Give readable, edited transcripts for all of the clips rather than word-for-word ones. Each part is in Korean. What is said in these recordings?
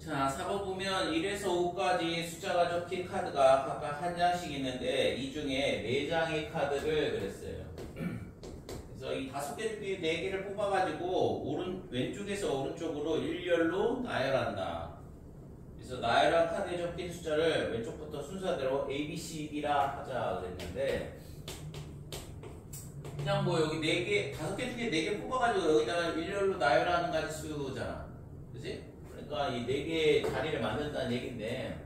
자, 4번 보면 1에서 5까지 숫자가 적힌 카드가 각각 한 장씩 있는데 이 중에 4장의 카드를 그랬어요. 그래서 이 5개 중에 4개를 뽑아가지고 왼쪽에서 오른쪽으로 일렬로 나열한다. 그래서 나열한 카드에 적힌 숫자를 왼쪽부터 순서대로 A, B, C, D라 하자 그랬는데 그냥 뭐 여기 4개, 5개 중에 4개 뽑아가지고 여기다가 일렬로 나열하는 가지수잖아. 그치? 그러니까 이 4개 자리를 만든다는 얘기인데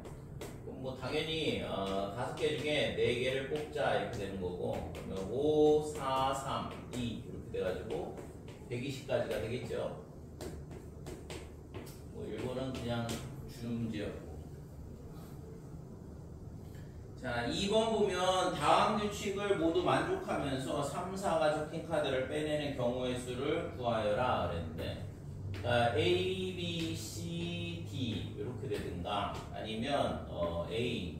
그럼 뭐 당연히 5개 중에 4개를 뽑자 이렇게 되는 거고 그러면 5, 4, 3, 2 이렇게 돼가지고 120까지가 되겠죠. 뭐 이거는 그냥 주는 문제였고. 자, 2번 보면 다음 규칙을 모두 만족하면서 3, 4가 적힌 카드를 빼내는 경우의 수를 구하여라 그랬는데 A, B, C, D 이렇게 되든가 아니면 A,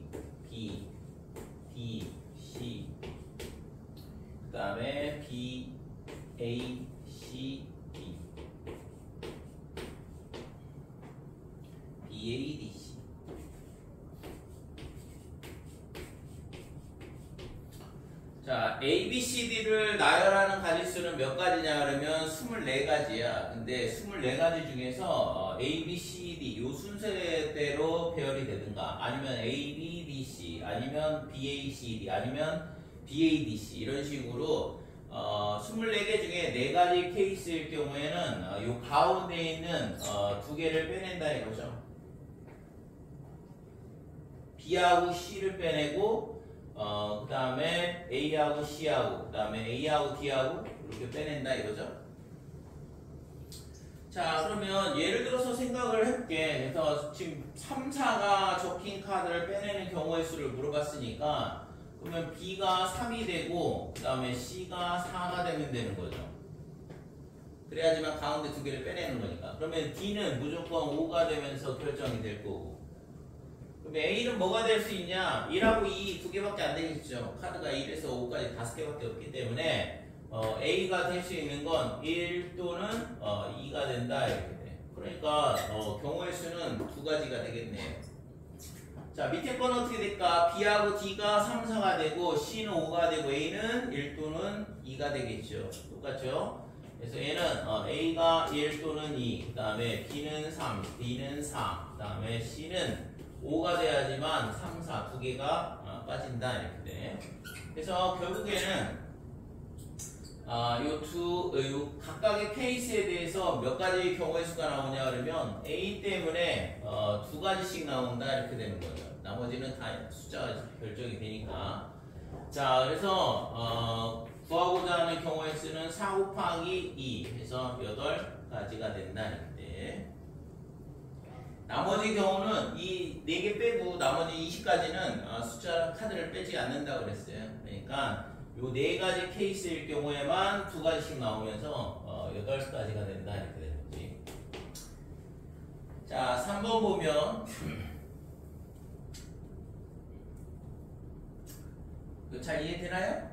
B, D, C 그 다음에 B, A, C, D B, A, D, C 자, A, B, C, D를 나열하는 가지수는 몇 가지냐 그러면 24가지야. 근데 24가지 중에서 A, B, C, D 요 순서대로 배열이 되든가 아니면 A, B, D, C 아니면 B, A, C, D 아니면 B, A, D, C 이런 식으로 24개 중에 4가지 케이스일 경우에는 요 가운데 있는 2개를 빼낸다 이거죠. B하고 C를 빼내고 그 다음에 A하고 C하고 그 다음에 A하고 D하고 이렇게 빼낸다 이거죠. 자, 그러면 예를 들어서 생각을 해볼게. 그래서 지금 3, 4가 적힌 카드를 빼내는 경우의 수를 물어봤으니까 그러면 B가 3이 되고 그 다음에 C가 4가 되면 되는 거죠. 그래야지만 가운데 2개를 빼내는 거니까. 그러면 D는 무조건 5가 되면서 결정이 될 거고 그럼 A는 뭐가 될 수 있냐? 1하고 2 2개밖에 안 되겠죠. 카드가 1에서 5까지 5개밖에 없기 때문에 A가 될 수 있는 건 1 또는 2가 된다 이렇게 돼. 그러니까 경우의 수는 2가지가 되겠네요. 자, 밑에 건 어떻게 될까? B하고 D가 3, 4가 되고 C는 5가 되고 A는 1 또는 2가 되겠죠. 똑같죠? 그래서 얘는 A가 1 또는 2, 그 다음에 B는 3, D는 4, 그 다음에 C는 5가 돼야지만 3, 4 2개가 빠진다 이렇게 돼. 그래서 결국에는 요 각각의 케이스에 대해서 몇 가지 경우의 수가 나오냐 그러면 A 때문에 2가지씩 나온다 이렇게 되는 거죠. 나머지는 다 숫자가 결정이 되니까. 자, 그래서 구하고자 하는 경우의 수는 4 곱하기 2 해서 8가지가 된다 이렇게 돼. 나머지 경우는 이 4개 빼고 나머지 20가지는 숫자 카드를 빼지 않는다고 그랬어요. 그러니까 요 4가지 케이스일 경우에만 2가지씩 나오면서 8가지가 된다 이렇게 되는 거지. 자, 3번 보면 잘 이해되나요?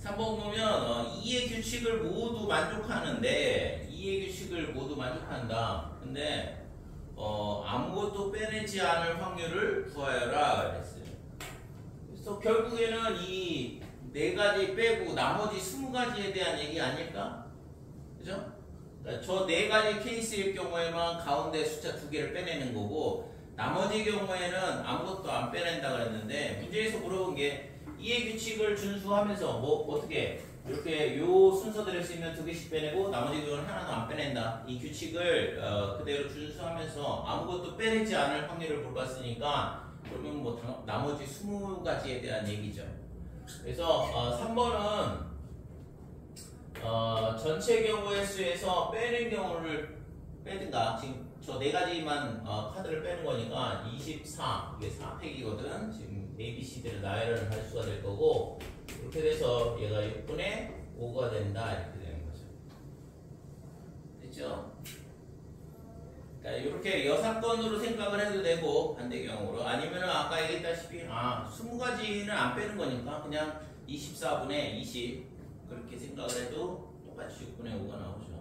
3번 보면 2의 규칙을 모두 만족하는데 2의 규칙을 모두 만족한다. 근데 아무것도 빼내지 않을 확률을 구하여라 그랬어요. 그래서 결국에는 이 4가지 빼고 나머지 20가지에 대한 얘기 아닐까? 그죠? 그러니까 저 4가지 케이스일 경우에만 가운데 숫자 2개를 빼내는 거고 나머지 경우에는 아무것도 안 빼낸다 그랬는데 문제에서 물어본 게 2의 규칙을 준수하면서 뭐 어떻게 이렇게 요 순서대로 쓰면 2개씩 빼내고 나머지 그건 하나도 안 빼낸다. 이 규칙을 그대로 준수하면서 아무것도 빼내지 않을 확률을 물어봤으니까 그러면 뭐 나머지 20가지에 대한 얘기죠. 그래서 3번은 전체 경우의 수에서 빼는 경우를 빼든가 지금 저 4가지만 카드를 빼는 거니까 24 이게 4팩이거든. 지금 A, B, C, D를 나열을 할 수가 될 거고 이렇게 돼서 얘가 6분의 5가 된다 이렇게 되는 거죠. 됐죠? 그러니까 이렇게 여사건으로 생각을 해도 되고 반대경우로 아니면은 아까 얘기했다시피 20가지는 안 빼는 거니까 그냥 24분의 20 그렇게 생각을 해도 똑같이 6분의 5가 나오죠.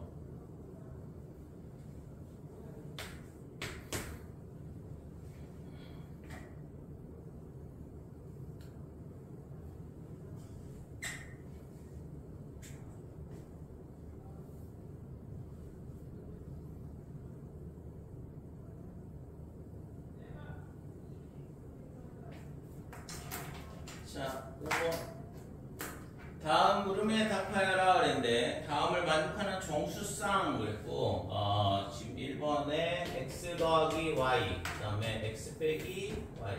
자, 5번. 다음 물음에 답하여라 그랬는데 다음을 만족하는 정수쌍 그랬고 지금 1번에 x 더하기 y 그 다음에 x 빼기 y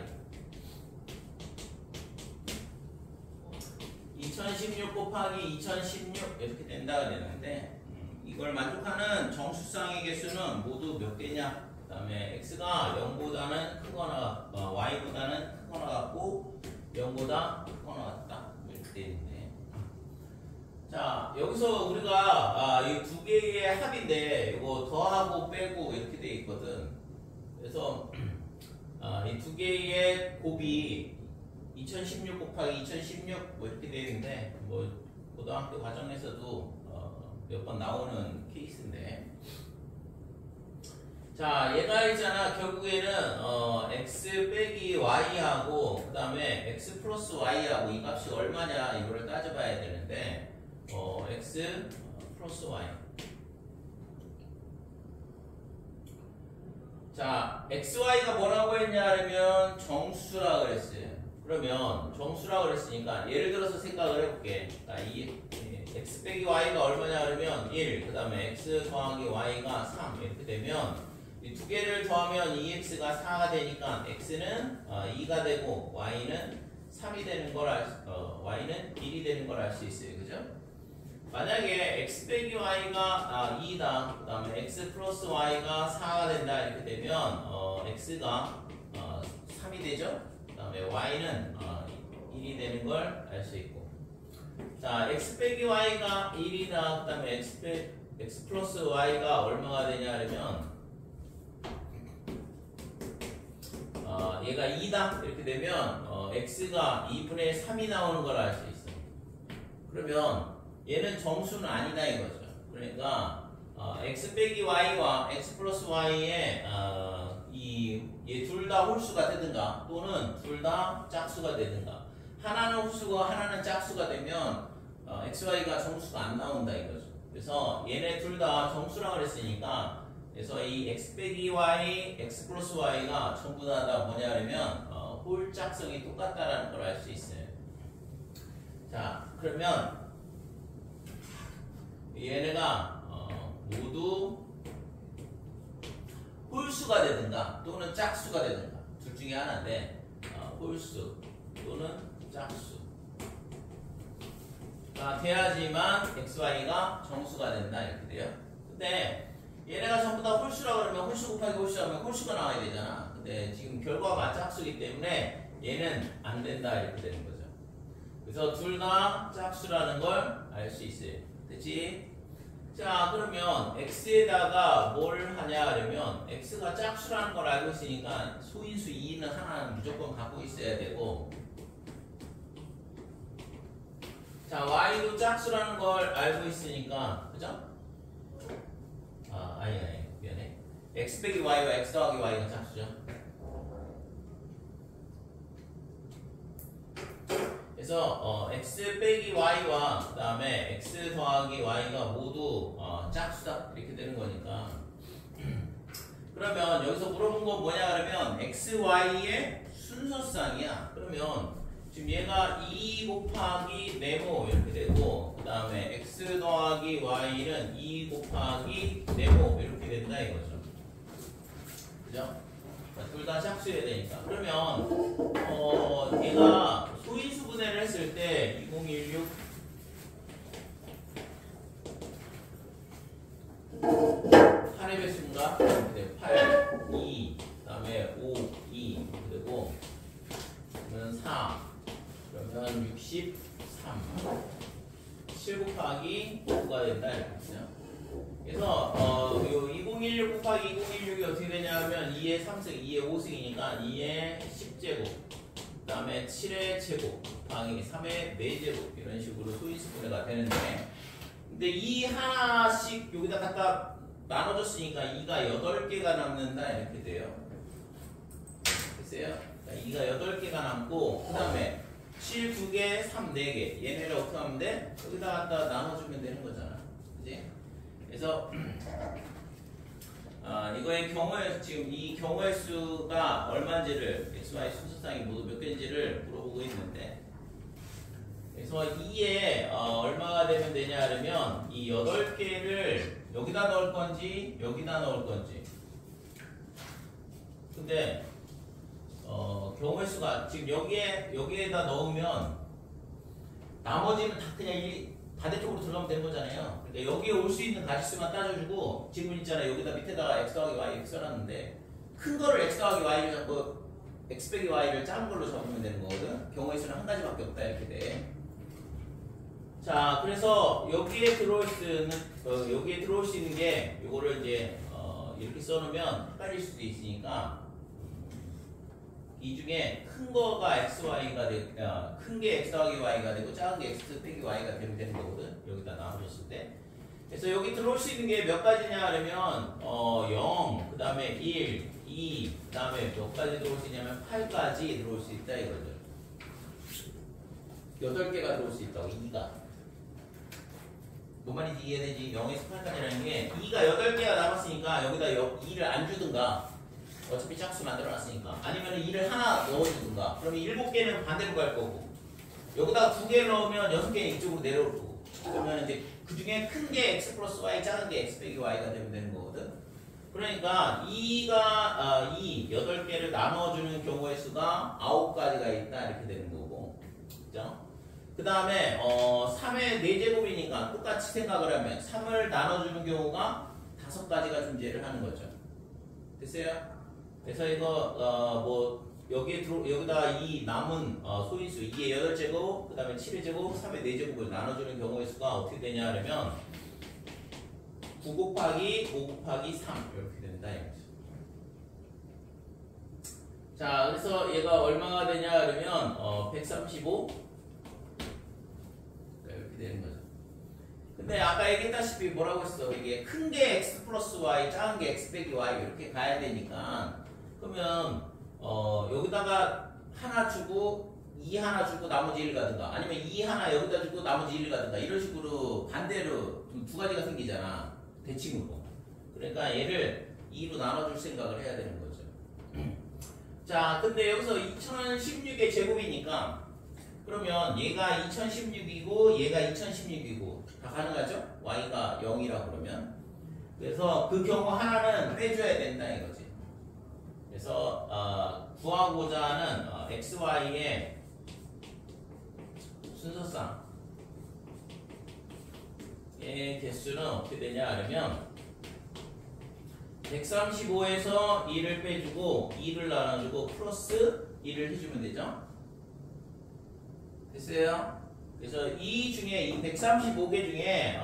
2016 곱하기 2016 이렇게 된다 그랬는데 이걸 만족하는 정수쌍의 개수는 모두 몇 개냐? 그 다음에 x가 0보다는 크거나 y보다는 크거나 같고 0보다 크거나 같다 이렇게 되어 있는데 자 여기서 우리가 이 두 개의 합인데 이거 더하고 빼고 이렇게 되어 있거든. 그래서 이 두 개의 곱이 2016 곱하기 2016 뭐 이렇게 되어 있는데 뭐 고등학교 과정에서도 몇 번 나오는 케이스인데 자 얘가 있잖아. 결국에는 x 빼기 y하고 그 다음에 x 플러스 y하고 이 값이 얼마냐 이거를 따져봐야 되는데 x 플러스 y 자 xy가 뭐라고 했냐면 정수라 그랬어요. 그러면 정수라 그랬으니까 예를 들어서 생각을 해볼게. 이 x 빼기 y가 얼마냐 그러면 1 그 다음에 x 더하기 y가 3 이렇게 되면 이 두 개를 더하면 2x가 4가 되니까 x는 2가 되고 y는 3이 되는 걸 y는 1이 되는 걸 알 수 있어요. 그죠? 만약에 x 빼기 y가 2다 그 다음에 x 플러스 y가 4가 된다 이렇게 되면 x가 3이 되죠? 그 다음에 y는 1이 되는 걸 알 수 있고 자 x 빼기 y가 1이다 그 다음에 x 플러스 y가 얼마가 되냐 그러면 얘가 2다 이렇게 되면 x가 2분의 3이 나오는 걸 알 수 있어. 그러면 얘는 정수는 아니다 이거죠. 그러니까 x 빼기 y와 x 플러스 y의 얘 둘 다 홀수가 되든가 또는 둘 다 짝수가 되든가 하나는 홀수고 하나는 짝수가 되면 x, y가 정수가 안 나온다 이거죠. 그래서 얘네 둘 다 정수라고 그랬으니까 그래서 이 x 빼기 y, x 플러스 y가 전부 다 뭐냐 하면 홀짝성이 똑같다라는 걸 알 수 있어요. 자 그러면 얘네가 모두 홀수가 되든가 또는 짝수가 되든가 둘 중에 하나인데 홀수 또는 짝수가 돼야지만 x, y가 정수가 된다 이렇게 돼요. 근데 얘네가 전부 다 홀수라고 그러면 홀수 곱하기 홀수하면 홀수가 나와야 되잖아. 근데 지금 결과가 짝수이기 때문에 얘는 안 된다 이렇게 되는 거죠. 그래서 둘 다 짝수라는 걸 알 수 있어요. 됐지? 자 그러면 x에다가 뭘 하냐 그러면 x가 짝수라는 걸 알고 있으니까 소인수 2는 하나는 무조건 갖고 있어야 되고 자 y도 짝수라는 걸 알고 있으니까 그죠? 아니 미안해. x 빼기 y와 x 더하기 y가 짝수죠. 그래서 x 빼기 y와 그 다음에 x 더하기 y가 모두 짝수다 이렇게 되는 거니까 그러면 여기서 물어본 건 뭐냐 그러면 x, y의 순서쌍이야. 그러면 지금 얘가 2 곱하기 네모 이렇게 되고 그 다음에 x 더하기 y는 2 곱하기 네모 이렇게 된다 이거죠. 그죠? 둘 다 짝수여야 되니까. 그러면 얘가 소인수 분해를 했을 때 2016 8의 배수인가? 8, 2, 그 다음에 5, 2 그리고 그러면 4 그러면 63 7 곱하기 5가 된다 이렇게 했어요. 그래서 2016 곱하기 2016이 어떻게 되냐면 2의 3승, 2의 5승이니까 2의 10제곱 그 다음에 7의 제곱 곱하기 3의 4제곱 이런 식으로 소인수분해가 되는데, 근데 이 하나씩 여기다 갖다 나눠줬으니까 2가 8개가 남는다 이렇게 돼요. 됐어요? 그러니까 2가 8개가 남고, 그 다음에 7 2개, 3 4개 얘네를 어떻게 하면 돼? 여기다 갖다 나눠주면 되는 거잖아. 그지? 그래서 이거의 경우의 지금 이 경우의 수가 얼마인지를 XY 순서상이 모두 몇 개인지를 물어보고 있는데, 그래서 2에 얼마가 되면 되냐 그러면 이 8개를 여기다 넣을 건지 여기다 넣을 건지. 근데 경우의 수가 지금 여기에다 넣으면 나머지는 다 그냥 반대쪽으로 들어가면 되는 거잖아요. 그러니까 여기에 올 수 있는 가지수만 따져주고, 지금 있잖아요. 여기다 밑에다가 x 더하기 y 이렇게 써놨는데 큰 거를 x 더하기 y를 잡고 x 빼기 y를 작은 걸로 잡으면 되는 거거든. 경우의 수는 한 가지밖에 없다 이렇게 돼. 자, 그래서 여기에 들어올 수 있는 게 요거를 이제 이렇게 써놓으면 헷갈릴 수도 있으니까, 이 중에 큰 거가 xy가 큰 게 x 더하기 y가 되고 작은 게 x 빼기 y가 되면 되는 거거든. 여기다 나눠줬을 때. 그래서 여기 들어올 수 있는 게 몇 가지냐 하면 0, 그 다음에 1, 2, 그 다음에 몇 가지 들어올 수 있냐면 8까지 들어올 수 있다 이거죠. 8개가 들어올 수 있다고. 2가 뭔 말인지 이해되지? 0에서 8까지라는 게 2가 8개가 남았으니까 여기다 2를 안 주든가, 어차피 짝수 만들어놨으니까, 아니면 2를 하나 넣어주든가, 그러면 7개는 반대로 갈 거고, 여기다가 2개를 넣으면 6개는 이쪽으로 내려올 거고, 그러면 이제 그 중에 큰 게 x 플러스 y, 작은 게 x 빼기 y가 되면 되는 거거든. 그러니까 8개를 나눠주는 경우의 수가 9가지가 있다 이렇게 되는 거고, 그죠? 그 다음에 3의 4제곱이니까 똑같이 생각을 하면 3을 나눠주는 경우가 5가지가 존재를 하는 거죠. 됐어요? 그래서 이거 여기다 이 남은 소인수 2의 8제곱, 그 다음에 7의 제곱, 3의 4제곱을 나눠주는 경우의 수가 어떻게 되냐 하면 9 곱하기 5 곱하기 3 이렇게 된다 이거죠. 자, 그래서 얘가 얼마가 되냐 하면 135 이렇게 되는 거죠. 근데 아까 얘기했다시피 뭐라고 했어? 이게 큰 게 x 플러스 y, 작은 게 x 빼기 y 이렇게 가야 되니까, 그러면 여기다가 하나 주고 2 하나 주고 나머지 1 가든가, 아니면 2 하나 여기다 주고 나머지 1 가든가, 이런 식으로 반대로 두 가지가 생기잖아, 대칭으로. 그러니까 얘를 2로 나눠줄 생각을 해야 되는 거죠. 자, 근데 여기서 2016의 제곱이니까, 그러면 얘가 2016이고 얘가 2016이고 다 가능하죠? y가 0이라 그러면. 그래서 그 경우 하나는 빼줘야 된다 이거지. 그래서 구하고자 하는 xy의 순서상 의 개수는 어떻게 되냐 하면 135에서 2를 빼주고 2를 나눠주고 플러스 2를 해주면 되죠. 됐어요? 그래서 이 중에 이 135개 중에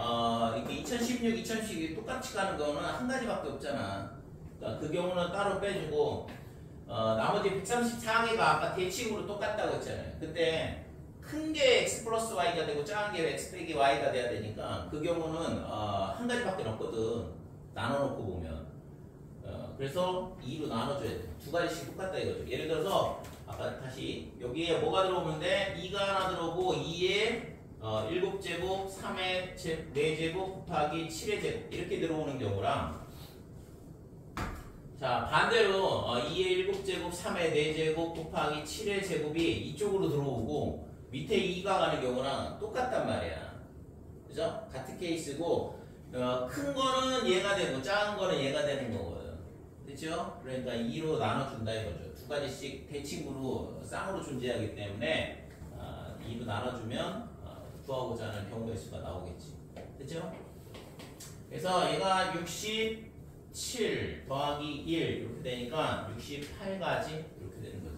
이렇게 2016, 2012 똑같이 가는 거는 한 가지밖에 없잖아. 그러니까 그 경우는 따로 빼주고 나머지 134개가 아까 대칭으로 똑같다고 했잖아요. 근데 큰 게 x 플러스 y가 되고 작은 게 x 빼기 y가 돼야 되니까 그 경우는 한 가지밖에 없거든. 나눠놓고 보면. 그래서 2로 나눠줘야 돼. 두 가지씩 똑같다 이거죠. 예를 들어서 아까 다시 여기에 뭐가 들어오면 돼? 2가 하나 들어오고 2에 7제곱, 3의 4제곱 곱하기 7의 제곱 이렇게 들어오는 경우랑, 자 반대로 2의 7제곱, 3의 4제곱 곱하기 7의 제곱이 이쪽으로 들어오고 밑에 2가 가는 경우랑 똑같단 말이야. 그죠? 같은 케이스고 큰 거는 얘가 되고 작은 거는 얘가 되는 거거든. 그렇죠? 그러니까 2로 나눠준다 이거죠. 두 가지씩 대칭으로 쌍으로 존재하기 때문에 2로 나눠주면 구하고자 하는 경우의 수가 나오겠지. 그렇죠? 그래서 얘가 67 더하기 1 이렇게 되니까 68가지 이렇게 되는 거지.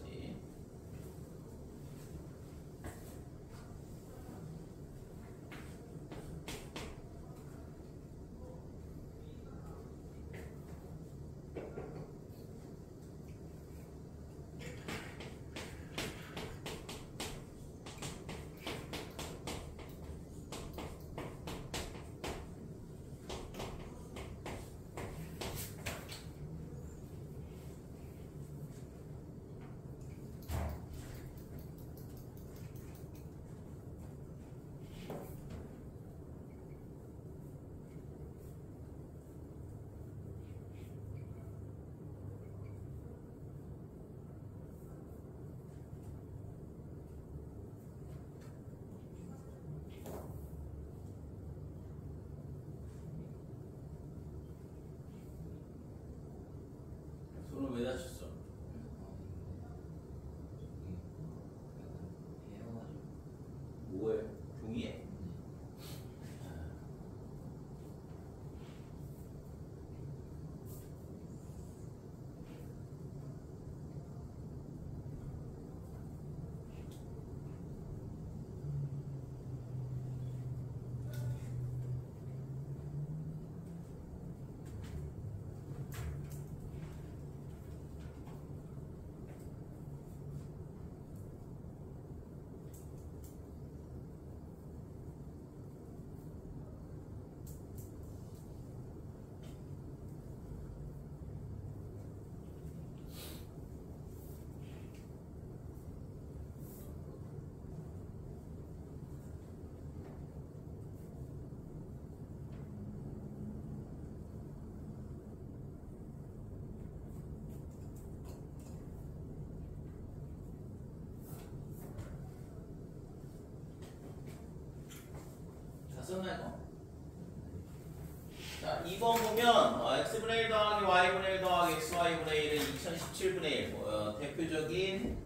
2번 보면 x분의 1 더하기 y분의 1 더하기 xy분의 1은 2017분의 1 대표적인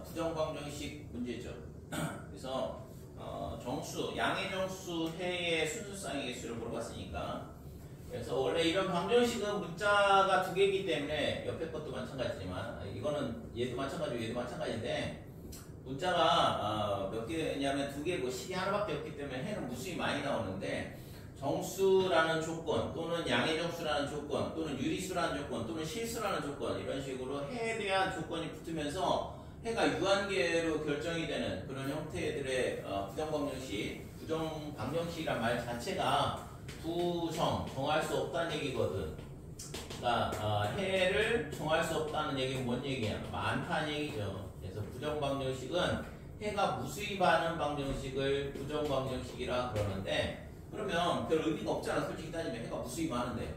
부정방정식 문제죠. 그래서 정수, 양의 정수, 해의 순수쌍의 개수를 물어봤으니까 그래서 원래 이런 방정식은 문자가 두 개이기 때문에 옆에 것도 마찬가지지만 이거는 얘도 마찬가지고 얘도 마찬가지인데 문자가 몇 개냐면 두 개고 식이 하나밖에 없기 때문에 해는 무수히 많이 나오는데 정수라는 조건 또는 양의 정수라는 조건 또는 유리수라는 조건 또는 실수라는 조건 이런 식으로 해에 대한 조건이 붙으면서 해가 유한계로 결정이 되는 그런 형태들의 부정방정식이란 말 자체가 정할 수 없다는 얘기거든. 그러니까 해를 정할 수 없다는 얘기는 뭔 얘기야? 많다는 얘기죠. 그래서 부정방정식은 해가 무수히 많은 방정식을 부정방정식이라 그러는데 그러면 별 의미가 없잖아. 솔직히 따지면 해가 무수히 많은데.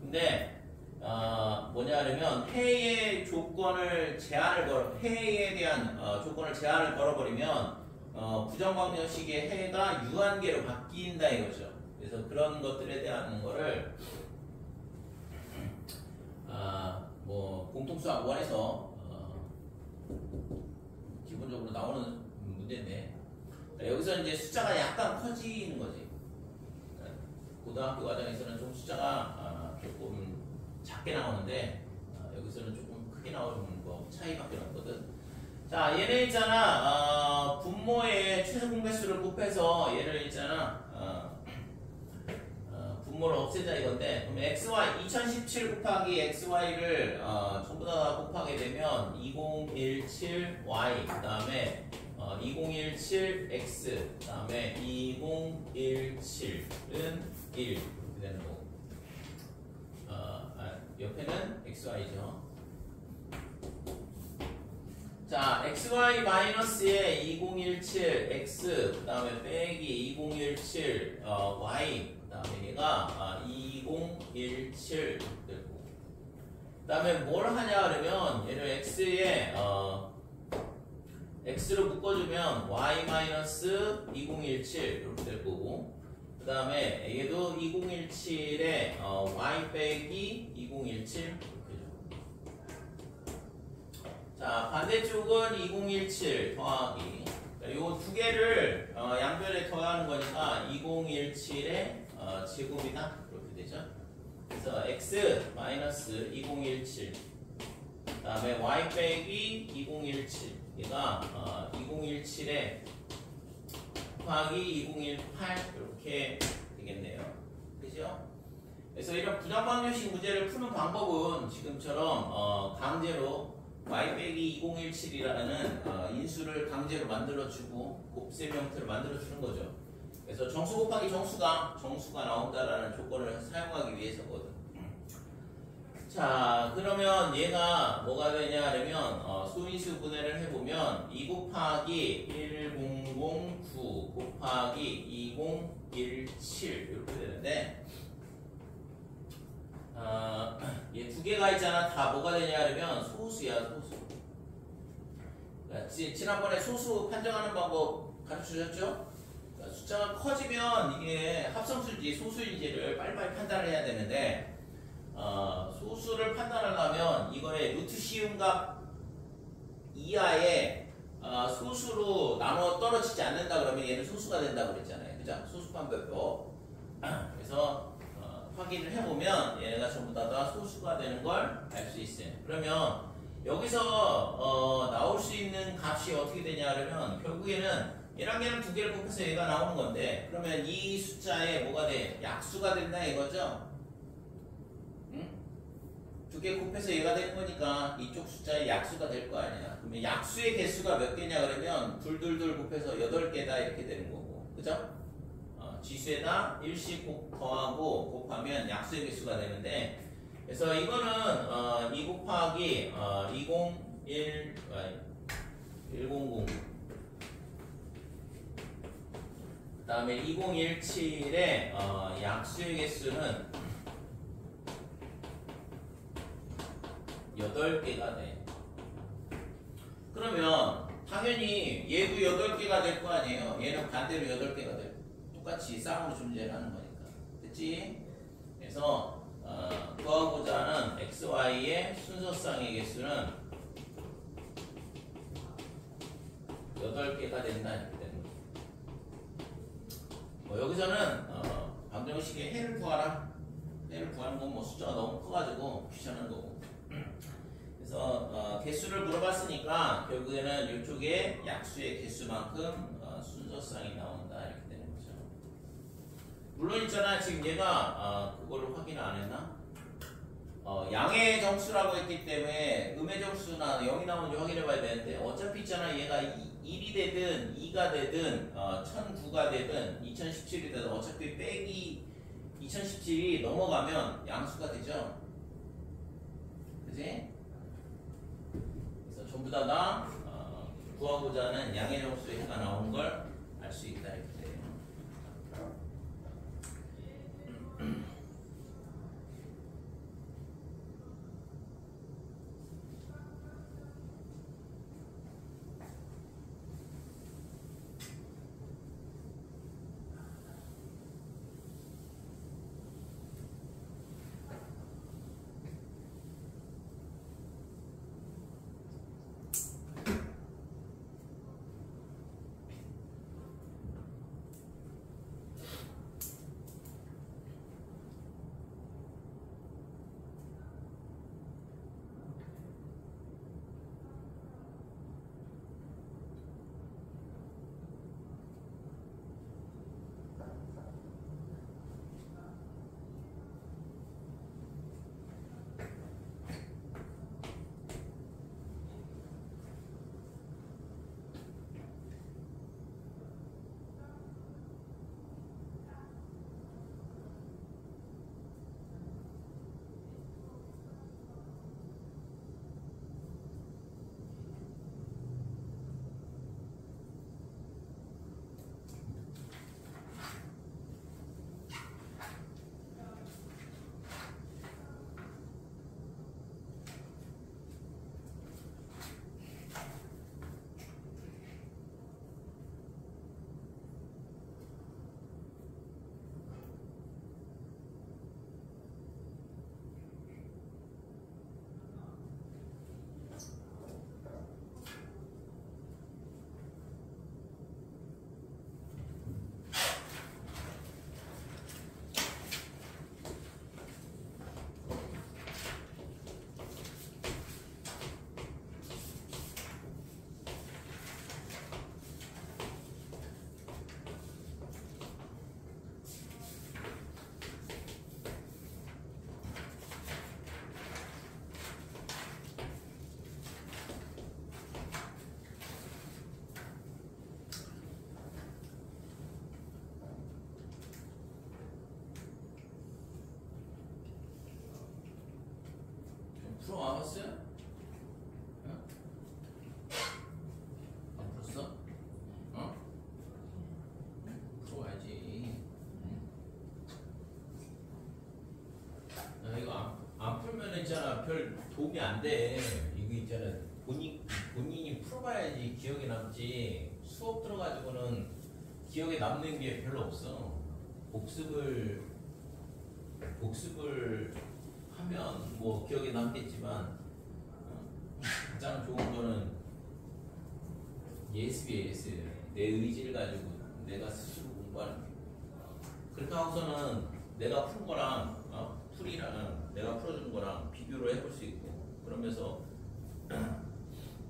근데 뭐냐면 해의 조건을 해에 대한 조건을 제한을 걸어버리면 부정방정식의 해가 유한계로 바뀐다 이거죠. 그래서 그런 것들에 대한 거를 뭐 공통수학 1에서 기본적으로 나오는 문제인데 여기서 이제 숫자가 약간 커지는 거지. 고등학교 과정에서는 좀 숫자가 조금 작게 나오는데 여기서는 조금 크게 나오는 거 차이밖에 없거든. 자, 얘네 있잖아. 분모의 최소 공배수를 곱해서 얘를 있잖아. 분모를 없애자 이건데 그럼 xy 2017 곱하기 xy를 전부 다 곱하게 되면 2017y 그 다음에 2017x 그 다음에 2017은 1 이렇게 되는 거고 옆에는 xy죠. 자, xy-에 2017x 그 다음에 빼기 2017 y 그 다음에 얘가 2017 되고 그 다음에 뭘 하냐 그러면 얘를 x에 x로 묶어주면 y-2017 이렇게 될 거고 그 다음에 얘도 2017에 y 빼기 2017 이렇게 자, 반대쪽은 2017 더하기 요 두 개를 양변에 더하는 거니까 2017의 제곱이다 이렇게 되죠. 그래서 x 마이너스 2017 그 다음에 y 빼기 2017 얘가 2017에 곱하기 2018 이렇게 되겠네요. 그죠? 그래서 이런 부정방정식 문제를 푸는 방법은 지금처럼 강제로 y 빼기 2017이라는 인수를 강제로 만들어주고 곱셈 형태로 만들어주는 거죠. 그래서 정수 곱하기 정수가 나온다라는 조건을 사용하기 위해서거든. 자, 그러면 얘가 뭐가 되냐 하면 소인수 분해를 해보면 2 곱하기 1009 곱하기 2017 이렇게 되는데 얘 두 개가 있잖아. 다 뭐가 되냐 하면 소수야, 소수. 그러니까 지난번에 소수 판정하는 방법 가르쳐주셨죠? 그러니까 숫자가 커지면 이게 합성수인지 소수인지를 빨리빨리 판단을 해야 되는데 소수를 판단하려면 이거에 루트 시음값 이하에 소수로 나눠 떨어지지 않는다 그러면 얘는 소수가 된다고 그랬잖아요. 그죠? 소수판별법. 그래서 확인을 해보면 얘네가 전부 다 소수가 되는 걸 알 수 있어요. 그러면 여기서 나올 수 있는 값이 어떻게 되냐 그러면 결국에는 얘랑 얘랑 두 개를 곱해서 얘가 나오는 건데 그러면 이 숫자에 뭐가 돼? 약수가 된다 이거죠? 응? 두 개 곱해서 얘가 되는 거니까 이쪽 숫자에 약수가 될 거 아니야. 그러면 약수의 개수가 몇 개냐 그러면 둘둘둘 곱해서 8개다 이렇게 되는 거고 그죠? 지수에다 1씩 더하고 곱하면 약수의 개수가 되는데 그래서 이거는 2 곱하기 100 그 다음에 2017의 약수의 개수는 8개가 돼. 그러면 당연히 얘도 8개가 될 거 아니에요. 얘는 반대로 8개가 돼. 똑같이 쌍으로 존재를 하는 거니까. 됐지? 그래서 구하고자 하는 xy의 순서쌍의 개수는 8개가 된다 이렇게 되는 거죠. 여기서는 방정식의 해를 구하라. 해를 구하는 건 뭐 숫자가 너무 커가지고 귀찮은 거고. 그래서 개수를 물어봤으니까 결국에는 이쪽에 약수의 개수만큼 순서쌍이 나온다 이렇게 되는 거죠. 물론 있잖아, 지금 얘가 그거를 확인 안 했나? 양의 정수라고 했기 때문에 음의 정수나 0이 나오는지 확인해 봐야 되는데, 어차피 있잖아, 얘가 1이 되든 2가 되든 1009가 되든 2017이 되든 어차피 빼기 2017이 넘어가면 양수가 되죠. 그지? 그래서 전부 다가 구하고자 하는 양의 정수의 해가 나오는 걸 알 수 있다 이렇게 돼요. 풀어와봤어요? 응? 안 풀었어? 풀어와야지. 이거 안 풀면 있잖아, 별 도움이 안 돼. 이거 있잖아, 본인이 풀어봐야지 기억에 남지. 수업 들어가지고는 기억에 남는 게 별로 없어. 복습을 하면 뭐 기억에 남겠지만 가장 좋은 거는 예습이에요. 예습. 내 의지를 가지고 내가 스스로 공부하는 게. 그렇게 하고서는 내가 푼 거랑 풀이랑 내가 풀어준 거랑 비교를 해볼 수 있고, 그러면서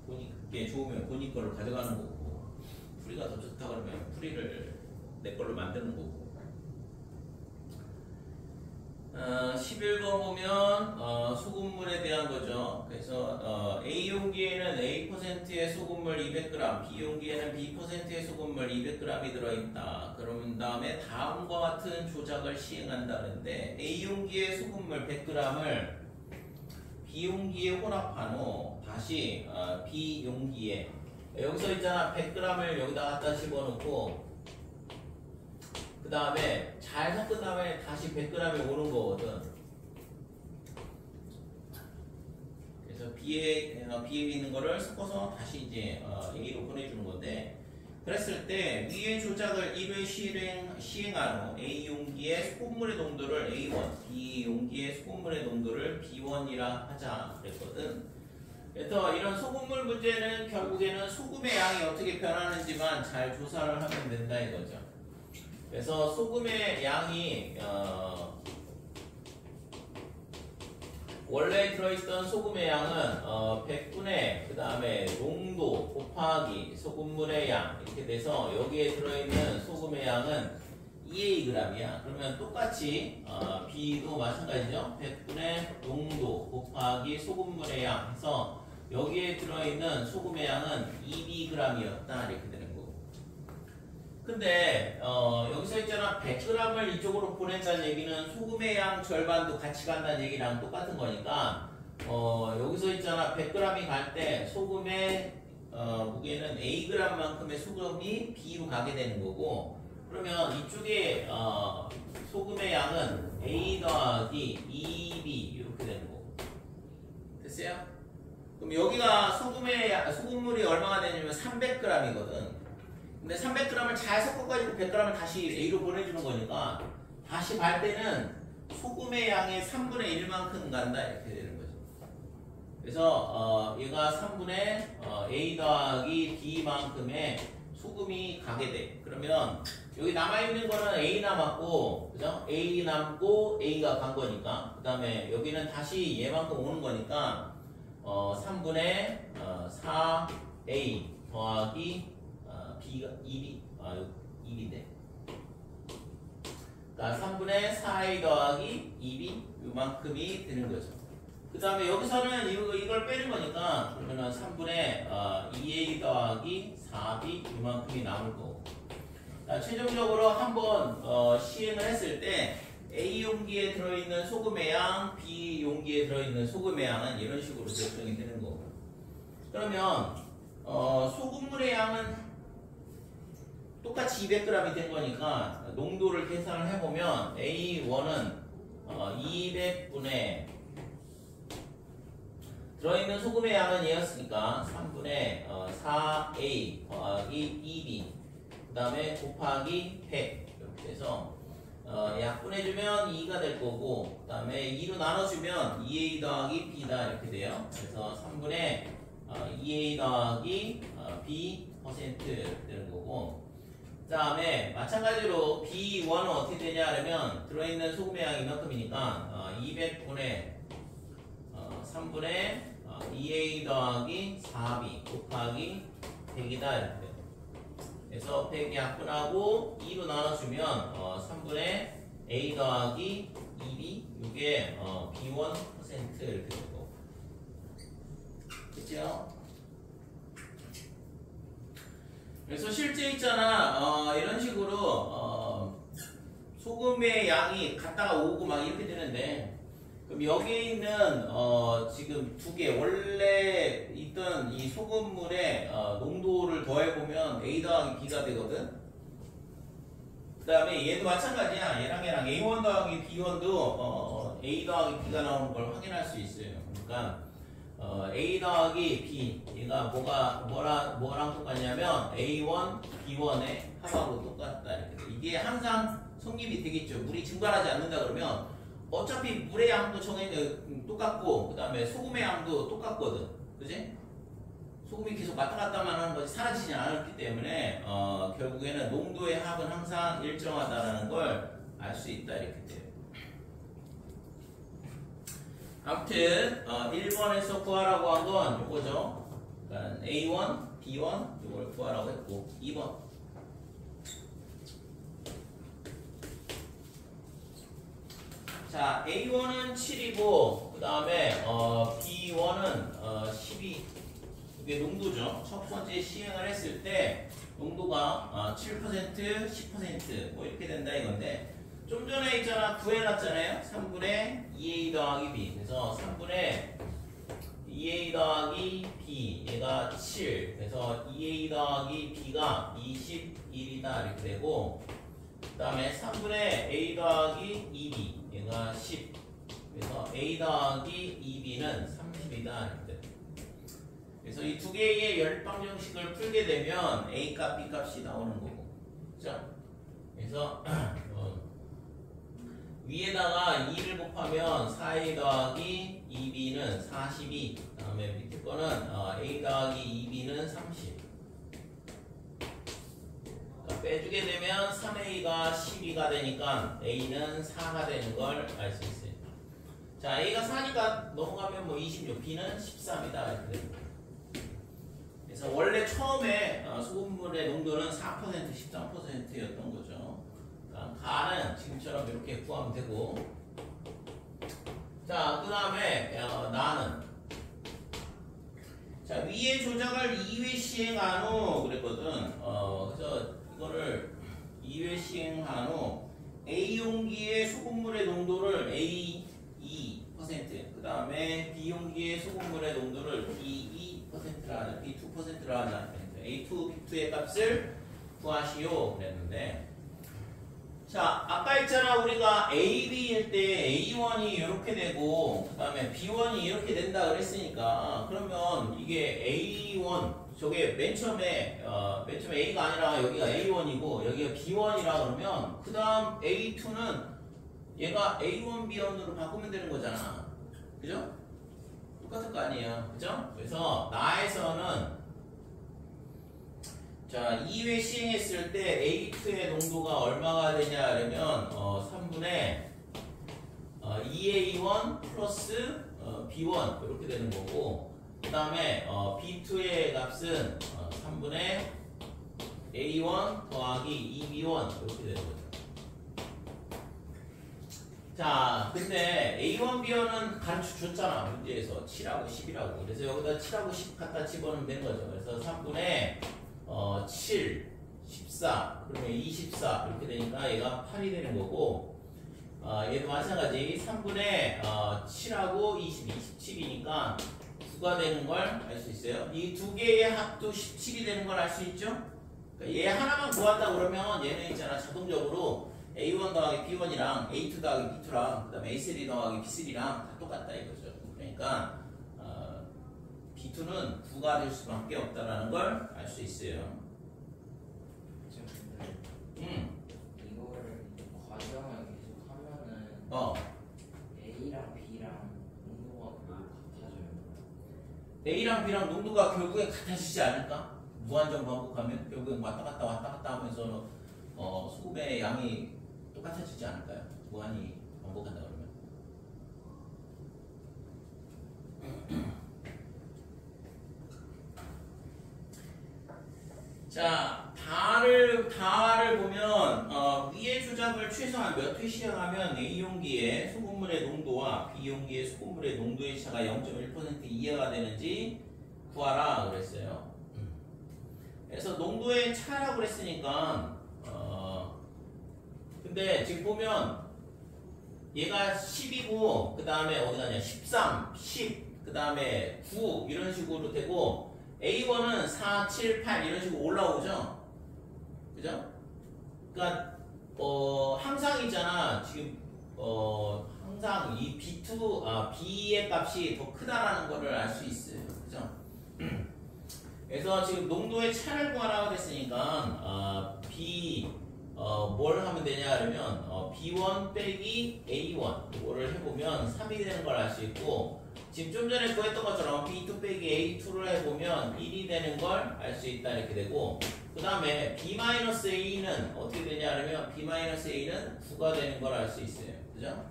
본인 그게 좋으면 본인 거를 가져가는 거고, 풀이가 더 좋다 그러면 풀이를 내 걸로 만드는 거고. 11번 보면 소금물에 대한 거죠. 그래서 A 용기에는 A%의 소금물 200g, B 용기에는 B%의 소금물 200g이 들어있다. 그러면 다음에 다음과 같은 조작을 시행한다는데, A 용기의 소금물 100g을 B 용기에 혼합한 후 다시 B 용기에, 여기서 있잖아, 100g을 여기다 갖다 집어넣고 그 다음에 잘 섞은 다음에 다시 100g이 오는 거거든. 그래서 B에 있는 거를 섞어서 다시 이제 A로 보내주는 건데, 그랬을 때 위의 조작을 1회 시행한 후 A 용기의 소금물의 농도를 A1, B 용기의 소금물의 농도를 B1이라 하자 그랬거든. 그래서 이런 소금물 문제는 결국에는 소금의 양이 어떻게 변하는지만 잘 조사를 하면 된다 이거죠. 그래서 소금의 양이 원래 들어있던 소금의 양은 100분의 그 다음에 농도 곱하기 소금물의 양 이렇게 돼서 여기에 들어있는 소금의 양은 2Ag이야. 그러면 똑같이 B도 마찬가지죠. 100분의 농도 곱하기 소금물의 양 해서 여기에 들어있는 소금의 양은 2Bg이었다 이렇게 되는 거고. 근데 여기서 있잖아 100g을 이쪽으로 보낸다는 얘기는 소금의 양 절반도 같이 간다는 얘기랑 똑같은 거니까 여기서 있잖아 100g이 갈 때 소금의 무게는 Ag만큼의 소금이 B로 가게 되는 거고, 그러면 이쪽에 소금의 양은 A 더하기 2B 이렇게 되는 거고. 됐어요? 그럼 여기가 소금물이 얼마가 되냐면 300g이거든. 근데 300g을 잘 섞어가지고 100g을 다시 A로 보내주는 거니까 다시 갈 때는 소금의 양의 3분의 1만큼 간다 이렇게 되는 거죠. 그래서 얘가 3분의 A 더하기 B만큼의 소금이 가게 돼. 그러면 여기 남아있는 거는 A 남았고, 그죠? A 남고 A가 간 거니까, 그 다음에 여기는 다시 얘만큼 오는 거니까 3분의 4A 더하기 B가 2B, 2B인데. 그러니까 3분의 4A 더하기 2B 요만큼이 되는 거죠. 그 다음에 여기서는 이걸 빼는 거니까 그러면은 3분의 2A 더하기 4B 요만큼이 남을 거고. 최종적으로 한번 시행을 했을 때 A 용기에 들어있는 소금의 양, B 용기에 들어있는 소금의 양은 이런 식으로 결정이 되는 거고. 그러면 소금물의 양은 똑같이 200g이 된 거니까 농도를 계산을 해보면 A1은 200분의 들어있는 소금의 양은 얘였으니까 3분의 4A 더하기 2B 그 다음에 곱하기 100 이렇게 해서 약분해주면 2가 될 거고, 그 다음에 2로 나눠주면 2A 더하기 B다 이렇게 돼요. 그래서 3분의 2A 더하기 B 퍼센트 되는 거고, 그 다음에 마찬가지로 B1은 어떻게 되냐 하면 들어있는 소금의 양이 이만큼이니까 200분의 3분의 2A 더하기 4B 곱하기 100이다 이렇게 돼요. 그래서 100 약분하고 2로 나눠주면 3분의 A 더하기 2B 이게 B1% 이렇게 되고. 그죠? 그래서 실제 있잖아 이런 식으로 소금의 양이 갔다가 오고 막 이렇게 되는데, 그럼 여기에 있는 지금 두 개 원래 있던 이 소금물의 농도를 더해보면 A 더하기 B가 되거든. 그 다음에 얘도 마찬가지야. 얘랑 A1 더하기 B1도 A 더하기 B가 나오는 걸 확인할 수 있어요. 그러니까 A 더하기 B 얘가 뭐랑 똑같냐면 A1, B1의 합하고 똑같다 이렇게. 이게 항상 성립이 되겠죠. 물이 증발하지 않는다 그러면 어차피 물의 양도 똑같고 그 다음에 소금의 양도 똑같거든. 그지? 소금이 계속 왔다 갔다만 하는 것이 사라지지 않았기 때문에 결국에는 농도의 합은 항상 일정하다는 걸 알 수 있다 이렇게 돼요. 아무튼 1번에서 구하라고 한 건 요거죠. 그러니까 A1, B1 이걸 구하라고 했고, 2번 자, A1은 7이고 그 다음에 B1은 12. 이게 농도죠. 첫 번째 시행을 했을 때 농도가 7%, 10% 뭐 이렇게 된다 이건데, 좀 전에 있잖아 구해놨잖아요. 3분의 2A 더하기 B. 그래서 3분의 2A 더하기 B 얘가 7. 그래서 2A 더하기 B가 21이다 이렇게 되고, 그 다음에 3분의 A 더하기 2B 얘가 10. 그래서 A 더하기 2B는 30이다 이렇게. 그래서 이 두 개의 열방정식을 풀게 되면 A 값, B 값이 나오는 거고. 그죠? 그래서 위에다가 2를 곱하면 4A 더하기 2B는 42. 그 다음에 밑에 거는 A 더하기 2B는 30. 그러니까 빼주게 되면 3A가 12가 되니까 A는 4가 되는 걸 알 수 있어요. 자, A가 4니까 넘어가면 뭐 26, B는 13이다. 이렇게 됩니다. 그래서 원래 처음에 소금물의 농도는 4%, 13%였던 거죠. 가는 지금처럼 이렇게 구하면 되고. 자, 그 다음에 나는. 자, 위의 조작을 2회 시행한 후 그랬거든. 그래서 이거를 2회 시행한 후 A 용기의 소금물의 농도를 A 2%, 그 다음에 B 용기의 소금물의 농도를 B 2%라, B 2%라 하는 A2, B2의 값을 구하시오 그랬는데, 자, 아까 했잖아. 우리가 A, B일 때 A1이 이렇게 되고 그 다음에 B1이 이렇게 된다 그랬으니까, 그러면 이게 A1, 저게 맨 처음에 A가 아니라 여기가 A1이고 여기가 B1이라 그러면 그 다음 A2는 얘가 A1, B1으로 바꾸면 되는 거잖아. 그죠? 똑같을 거 아니에요. 그죠? 그래서 나에서는 자, 2회 시행했을 때 A2의 농도가 얼마가 되냐 그러면 3분의 2A1 플러스 B1 이렇게 되는 거고, 그 다음에 B2의 값은 3분의 A1 더하기 2B1 이렇게 되는 거죠. 자, 근데 A1, B1은 가르쳐 줬잖아. 문제에서 7하고 10이라고. 그래서 여기다 7하고 10 갖다 집어넣으면 되는 거죠. 그래서 3분의 7, 14, 그러면 24 이렇게 되니까 얘가 8이 되는 거고, 얘도 마찬가지 3분의 7하고 27이니까 9가 되는 걸 알 수 있어요. 이 두 개의 합도 17이 되는 걸 알 수 있죠? 그러니까 얘 하나만 구한다 그러면 얘는 있잖아, 자동적으로 A1 더하기 B1이랑 A2 더하기 B2랑 그 다음에 A3 더하기 B3랑 다 똑같다 이거죠. 그러니까 B2는 9가 될 수밖에 없다라는 걸 알 수 있어요. 이거를 과정을 계속 하면은 A랑 B랑 농도가 같아져요. A랑 B랑 농도가 결국에 같아지지 않을까? 무한정 반복하면 결국엔 왔다 갔다 하면서 소금의 양이 똑같아지지 않을까요? 무한히 반복한다 그러면. 자, 다를 보면 위의 조작을 최소한 몇 회 시행하면 A 용기의 소금물의 농도와 B 용기의 소금물의 농도의 차가 0.1% 이하가 되는지 구하라 그랬어요. 그래서 농도의 차라고 그랬으니까 근데 지금 보면 얘가 10이고 그 다음에 어디 가냐 13, 10, 그 다음에 9 이런 식으로 되고, A1은 4, 7, 8 이런 식으로 올라오죠. 그죠? 그러니까 항상 있잖아. 지금 항상 이 B의 값이 더 크다라는 거를 알 수 있어요. 그죠? 그래서 지금 농도의 차를 구하라고 했으니까 뭘 하면 되냐 그러면 B1 빼기 A1 이거를 해보면 3이 되는 걸 알 수 있고, 지금 좀 전에 그거 했던 것처럼 B2 빼기 A2를 해보면 1이 되는 걸 알 수 있다 이렇게 되고, 그 다음에 B-A는 어떻게 되냐 그러면 B-A는 9가 되는 걸 알 수 있어요. 그죠?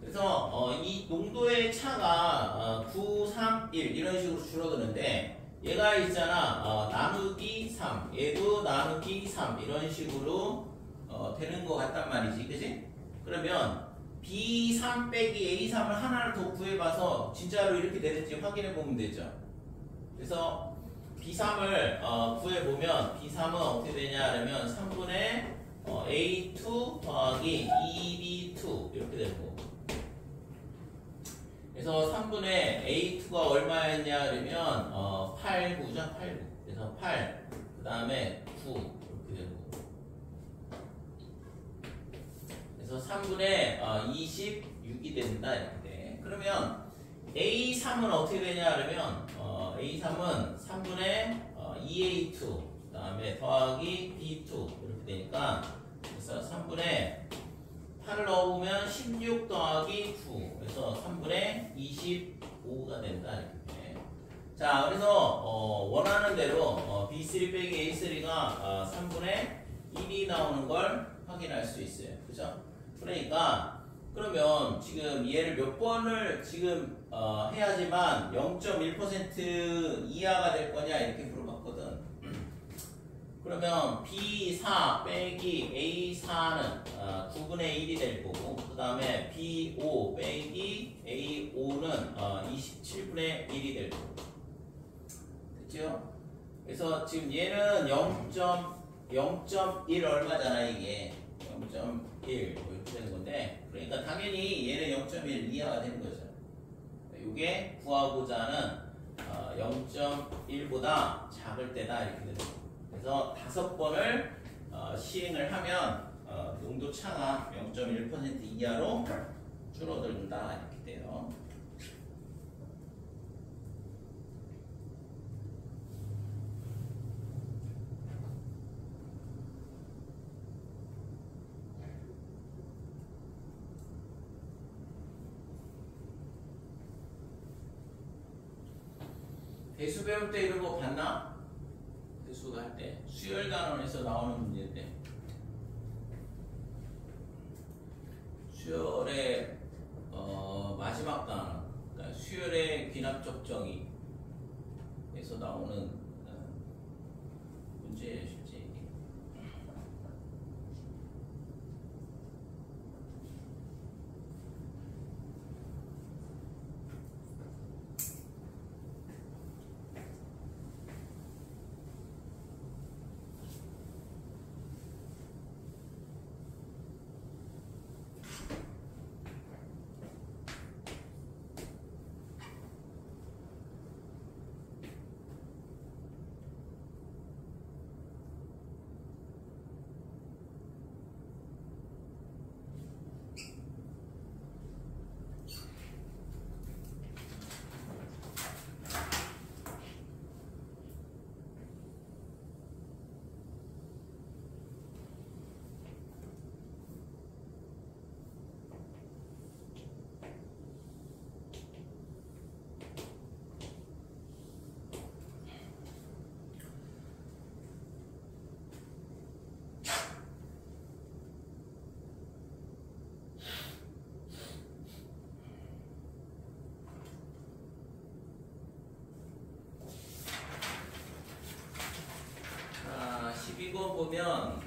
그래서 이 농도의 차가 9, 3, 1 이런 식으로 줄어드는데, 얘가 있잖아 나누기 3, 얘도 나누기 3 이런 식으로 되는 것 같단 말이지. 그지? 그러면 B3 빼기 A3을 하나를 더 구해봐서 진짜로 이렇게 되는지 확인해보면 되죠. 그래서 B3을 구해보면 B3은 어떻게 되냐 하면 3분의 A2 더하기 2B2 이렇게 되는 거고, 그래서 3분의 A2가 얼마였냐 그러면 8, 9죠. 8, 9. 그래서 8, 그 다음에 9 이렇게 되는 거고, 그래서 3분의 26이 된다 이렇게. 그러면 A3은 어떻게 되냐 그러면 A3은 3분의 2A2 그 다음에 더하기 B2 이렇게 되니까 그래서 3분의 8을 넣어보면 16 더하기 9 그래서 3분의 25가 된다 이렇게. 자 그래서 원하는 대로 B3 빼기 A3가 3분의 1이 나오는 걸 확인할 수 있어요. 그죠? 그러니까 그러면 지금 얘를 몇 번을 지금 해야지만 0.1% 이하가 될 거냐 이렇게 물어봤거든. 그러면 B4 빼기 A4는 9분의 1이 될 거고 그 다음에 B5 빼기 A5는 27분의 1이 될 거고 됐죠? 그래서 지금 얘는 0.1 얼마잖아 이게 0.1 이렇게 되는 건데 그러니까 당연히 얘는 0.1 이하가 되는 거죠. 이게 구하고자 하는 0.1보다 작을 때다 이렇게 되는 거예요. 그래서 5번을 시행을 하면 농도 차가 0.1% 이하로 줄어든다 이렇게 돼요. 대수 배울 때 이런 거 봤나? 대수 할 때 수열 단원에서 나오는 문제인데 수열의 마지막 단원 그러니까 수열의 귀납적 정의에서 나오는 문제예요 실제 이게. 이거 보면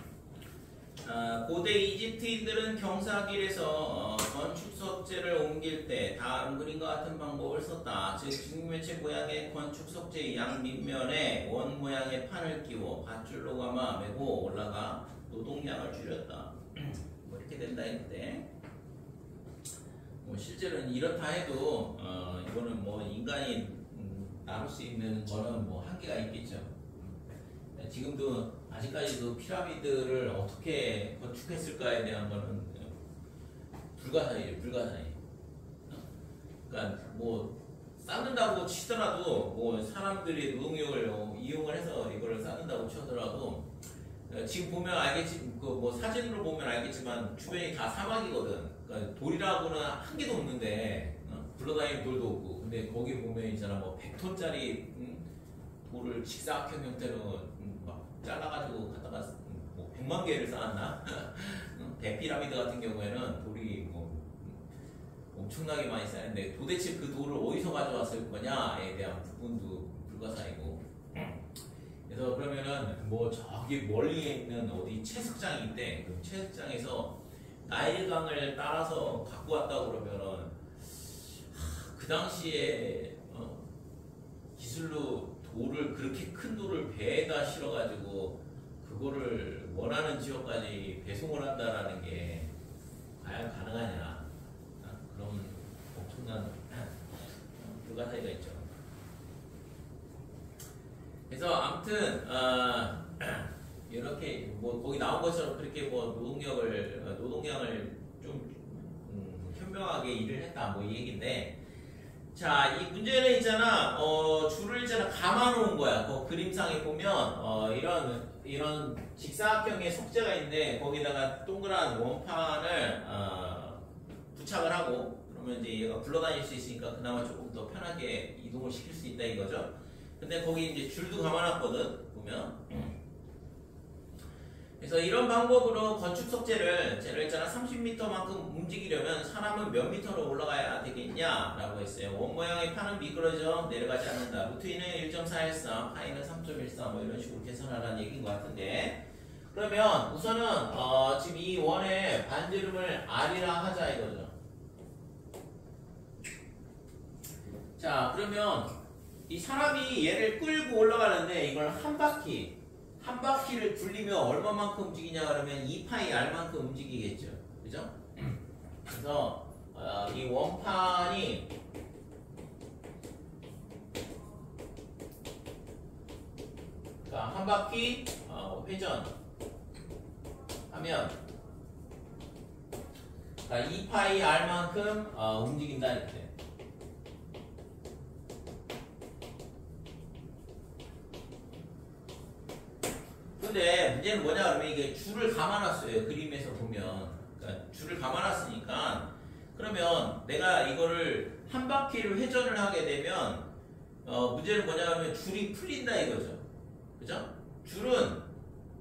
고대 이집트인들은 경사길에서 건축 석재를 옮길 때 다음 그림과 같은 방법을 썼다. 즉 직면체 모양의 건축 석재의 양 밑면에 원 모양의 판을 끼워 밧줄로 감아 메고 올라가 노동량을 줄였다. 뭐 이렇게 된다 했는데 뭐 실제로는 이렇다 해도 이거는 뭐 인간이 나눌 수 있는 거는 뭐 한계가 있겠죠. 지금도 아직까지도 피라미드를 어떻게 건축했을까에 대한 거는 불가사의예요, 불가사의. 그러니까 뭐 쌓는다고 치더라도 뭐 사람들이 노동력을 이용을 해서 이거를 쌓는다고 치더라도 지금 보면 알겠지, 그 뭐 사진으로 보면 알겠지만 주변이 다 사막이거든. 그러니까 돌이라고는 한 개도 없는데 굴러다니는 돌도 없고, 근데 거기 보면 있잖아 뭐 100톤짜리 돌을 직사각형 형태로 막 잘라가지고 갖다가 뭐 100만 개를 쌓았나? 대피라미드 같은 경우에는 돌이 뭐 엄청나게 많이 쌓였는데 도대체 그 돌을 어디서 가져왔을 거냐에 대한 부분도 불가사의고. 그래서 그러면은 뭐 저기 멀리에 있는 어디 채석장이 있대. 그 채석장에서 나일강을 따라서 갖고 왔다 그러면은 그 당시에 기술로 돌을 그렇게 큰 돌을 배에다 실어가지고 그거를 원하는 지역까지 배송을 한다라는 게 과연 가능하냐? 그런 엄청난 불가사의가 있죠. 그래서 아무튼 이렇게 뭐 거기 나온 것처럼 그렇게 뭐 노동량을 좀 현명하게 일을 했다 뭐 이 얘기인데 자, 이 문제는 있잖아, 줄을 있잖아, 감아놓은 거야. 그 그림상에 보면, 이런 직사각형의 석재가 있는데, 거기다가 동그란 원판을, 부착을 하고, 그러면 이제 얘가 굴러다닐 수 있으니까 그나마 조금 더 편하게 이동을 시킬 수 있다 이거죠. 근데 거기 이제 줄도 감아놨거든, 보면. 그래서 이런 방법으로 건축 석재를 있잖아 30m만큼 움직이려면 사람은 몇 미터로 올라가야 되겠냐 라고 했어요. 원 모양의 판은 미끄러져 내려가지 않는다. 루트 2는 1.414, 파이는 3.14 뭐 이런 식으로 계산하라는 얘기인 것 같은데, 그러면 우선은 지금 이 원의 반지름을 R이라 하자 이거죠. 자, 그러면 이 사람이 얘를 끌고 올라가는데 이걸 한 바퀴를 굴리면 얼마만큼 움직이냐 그러면 2파이 R만큼 움직이겠죠. 그죠? 그래서 이 원판이 그러니까 한 바퀴 회전하면 그러니까 2파이 R만큼 움직인다 이렇게. 근데 문제는 뭐냐 그러면 이게 줄을 감아놨어요. 그림에서 보면. 그러니까 줄을 감아놨으니까 그러면 내가 이거를 한 바퀴를 회전을 하게 되면 문제는 뭐냐 하면 줄이 풀린다 이거죠. 그죠? 줄은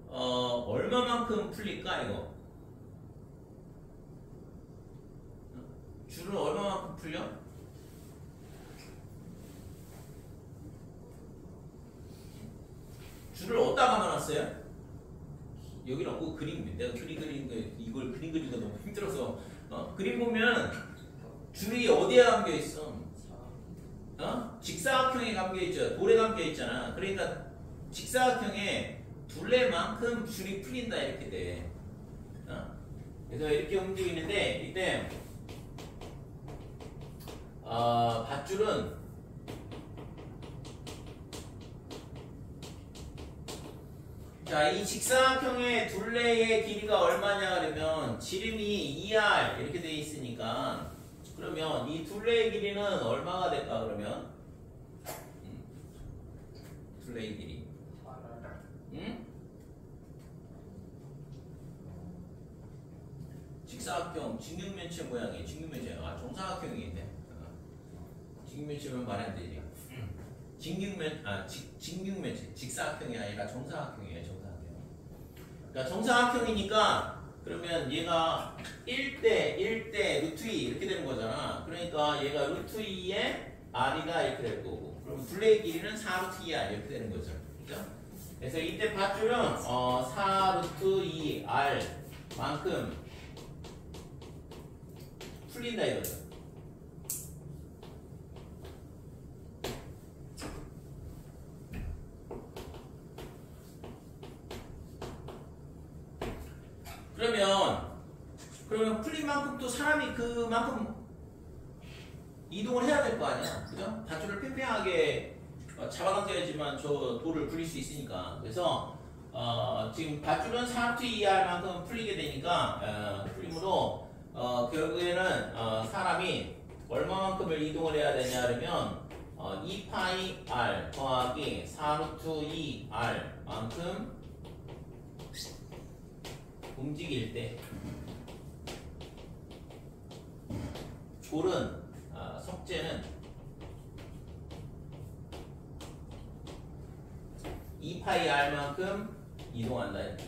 얼마만큼 풀릴까 이거? 줄은 얼마만큼 풀려? 줄을 어디다 감아놨어요? 여기는 없고 그림, 내가 이걸 그림 그리기가 너무 힘들어서 그림 보면 줄이 어디에 감겨있어? 직사각형에 감겨있죠. 돌에 감겨있잖아. 그러니까 직사각형에 둘레만큼 줄이 풀린다 이렇게 돼. 그래서 이렇게 움직이는데 이때 밧줄은 자, 이 직사각형의 둘레의 길이가 얼마냐 그러면 지름이 2r 이렇게 돼 있으니까 그러면 이 둘레의 길이는 얼마가 될까 그러면? 둘레의 길이. 응? 직사각형 직육면체 모양이에요. 직육면체. 정사각형이겠네. 직육면체면 말이 안 되지. 직육면체. 직사각형이 아니라 정사각형이에요. 정사각형. 그러니까 정사각형이니까 그러면 얘가 1대 루트 2 이렇게 되는 거잖아. 그러니까 얘가 루트 2에 R이가 이렇게 될 거고, 그럼 둘레의 길이는 4루트 2R 이렇게 되는 거죠. 그죠? 그래서 이때 밧줄은 4루트 2R 만큼 풀린다 이거죠. 그러면 풀린 만큼 또 사람이 그만큼 이동을 해야 될 거 아니야. 그죠? 밧줄을 팽팽하게 잡아당겨야지만 저 돌을 굴릴 수 있으니까. 그래서 지금 밧줄은 4루트 2R만큼 풀리게 되니까 풀림으로 결국에는 사람이 얼마만큼을 이동을 해야 되냐 그러면 2파이 R 더하기 4루트 2R만큼 움직일 때 돌은 석재는 2파이 R만큼 이동한다 이렇게.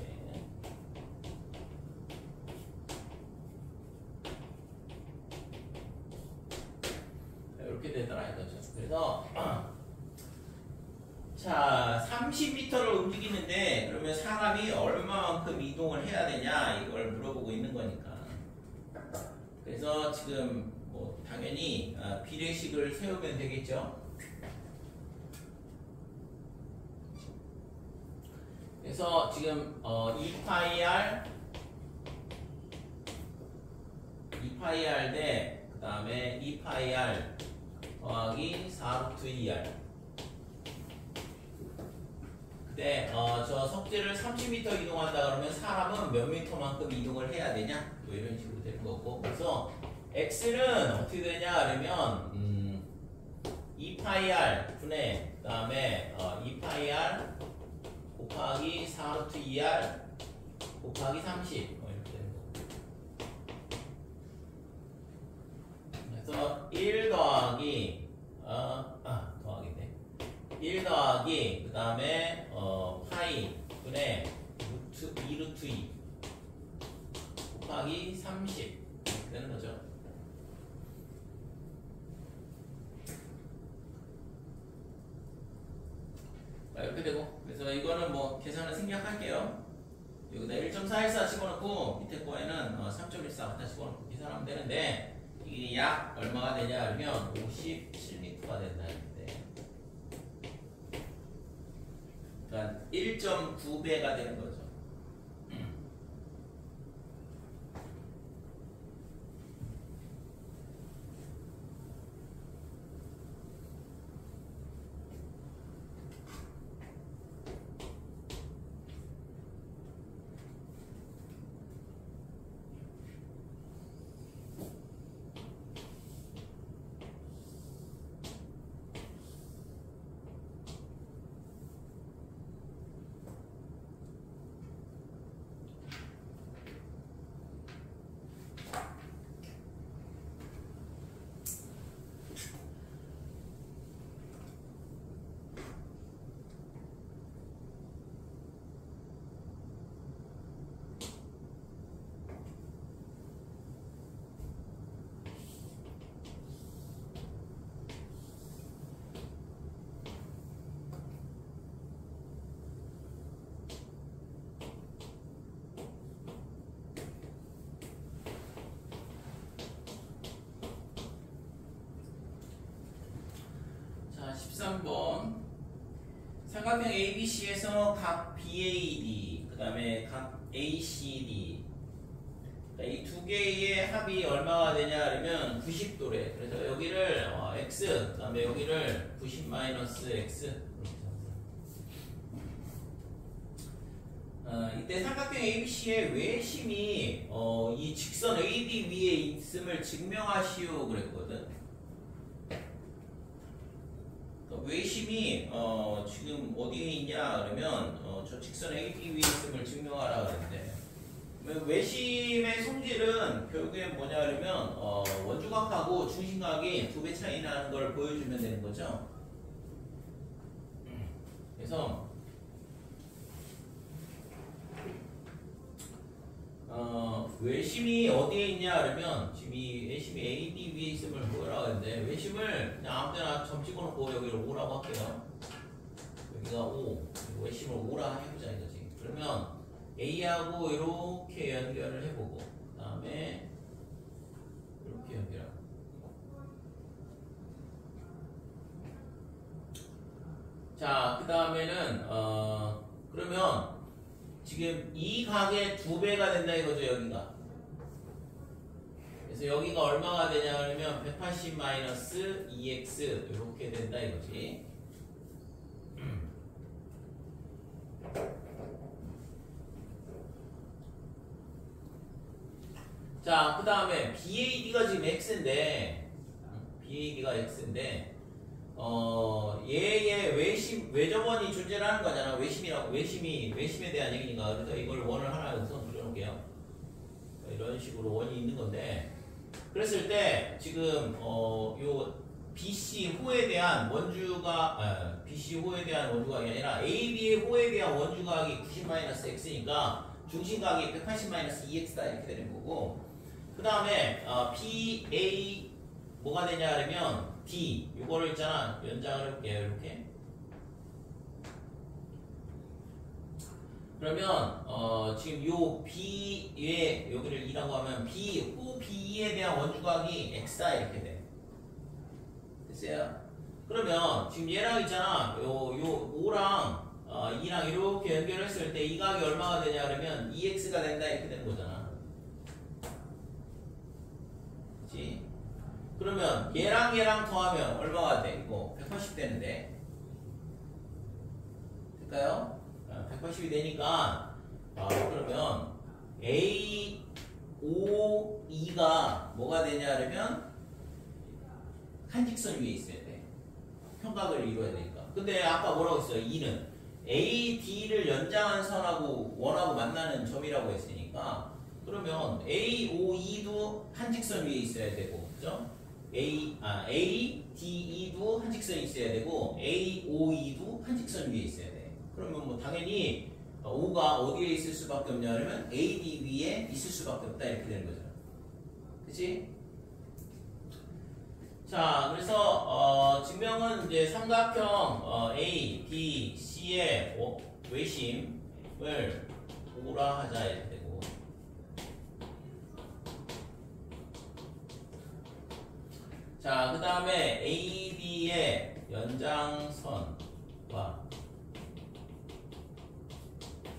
이렇게 되더라 이거죠. 그래서 자 30m를 움직이는데 그러면 사람이 얼마만큼 이동을 해야 되냐 이걸 물어보고 있는 거니까. 그래서 지금 뭐 당연히 비례식을 세우면 되겠죠. 그래서 지금 2파이 R 대 그 다음에 2파이 R 더하기 4루트 2R. 근데 저 석재를 30m 이동한다 그러면 사람은 몇 미터만큼 이동을 해야 되냐? 뭐 이런 식으로 되는 거고. 그래서 x는 어떻게 되냐 그러면 2파이 분의 그 다음에 2파이 곱하기 4루트 2r 곱하기 30 이렇게 되는 거. 그래서 1 더하기 더하기네. 1 더하기 그 다음에 파이 분의 2루트 2 곱하기 30 이렇게 되는 거죠. 이렇게 되고, 그래서 이거는 뭐 계산을 생략할게요. 여기다 1.414 집어넣고 밑에 거에는 3.14 갖다 집어넣고 계산하면 되는데, 이게 약 얼마가 되냐 하면 57m가 된다 했는데, 그러니까 1.9배가 되는 거죠. 자, 13번. 삼각형 ABC에서 각 BAD, 그 다음에 각 ACD. 이 두 개의 합이 얼마가 되냐 하면 90도래. 그래서 여기를 X, 그 다음에 여기를 90-X. 이때 삼각형 ABC의 외심이 이 직선 AD 위에 있음을 증명하시오 그랬거든. 외심이 지금 어디에 있냐 그러면 저 직선 AD 위에 있음을 증명하라 그랬는데, 외심의 성질은 결국에 뭐냐 그러면 원주각하고 중심각이 2배 차이 나는 걸 보여주면 되는 거죠. 그래서 외심이 어디에 있냐 그러면 지금 이 외심이 AD 위에 있음을 보여라 그랬는데, 외심을 그냥 아무 데나 점 찍어놓고 여기를 5라고 할게요. 여기가 5, 외심을 5라 해보자 이거지. 그러면 A하고 이렇게 연결을 해보고, 그 다음에 이렇게 연결하고, 자, 그 다음에는 그러면 지금 이 각의 2배가 된다 이거죠, 여기가. 그래서 여기가 얼마가 되냐 그러면 180-2x 이렇게 된다 이거지. 자, 그 다음에 BAD가 지금 x인데, 얘의 외접원이 존재를 하는 거잖아. 외심에 대한 얘기니까. 그래서 이걸 원을 하나 여기서 그려놓을게요. 이런 식으로 원이 있는 건데, 그랬을 때 지금 요 BC 호에 대한 원주가 BC 호에 대한 원주각이 아니라 AB의 호에 대한 원주각이 90-x니까 중심각이 180-2x다 이렇게 되는 거고, 그 다음에 BA 뭐가 되냐 그러면 D 요거를 있잖아, 연장을 해볼게요. 이렇게. 그러면 지금 요 B에 여기를 2라고 하면 호 B에 대한 원주각이 X다 이렇게 돼. 됐어요? 그러면 지금 얘랑 있잖아, 요 5랑 2랑 이렇게 연결했을 때 이 각이 얼마가 되냐 그러면 2X가 된다 이렇게 되는 거잖아. 그치? 그러면 얘랑 더하면 얼마가 돼? 이거 180 되는데, 될까요? 180이 되니까 그러면 A, O, E가 뭐가 되냐 그러면 한 직선 위에 있어야 돼. 평각을 이루어야 되니까. 근데 아까 뭐라고 했어요? E는 AD를 연장한 선하고 원하고 만나는 점이라고 했으니까 그러면 AOE도 한 직선 위에 있어야 되고, 그죠? ADE도 한 직선이 있어야 되고 AOE도 한 직선 위에 있어야 돼. 그러면 뭐 당연히 O가 어디에 있을 수밖에 없냐면 AD 위에 있을 수밖에 없다 이렇게 되는 거죠. 그치? 자, 그래서 증명은 이제 삼각형 A, B, C의 외심을 오라 하자 이렇게 되고, 자, 그 다음에 AB의 연장선과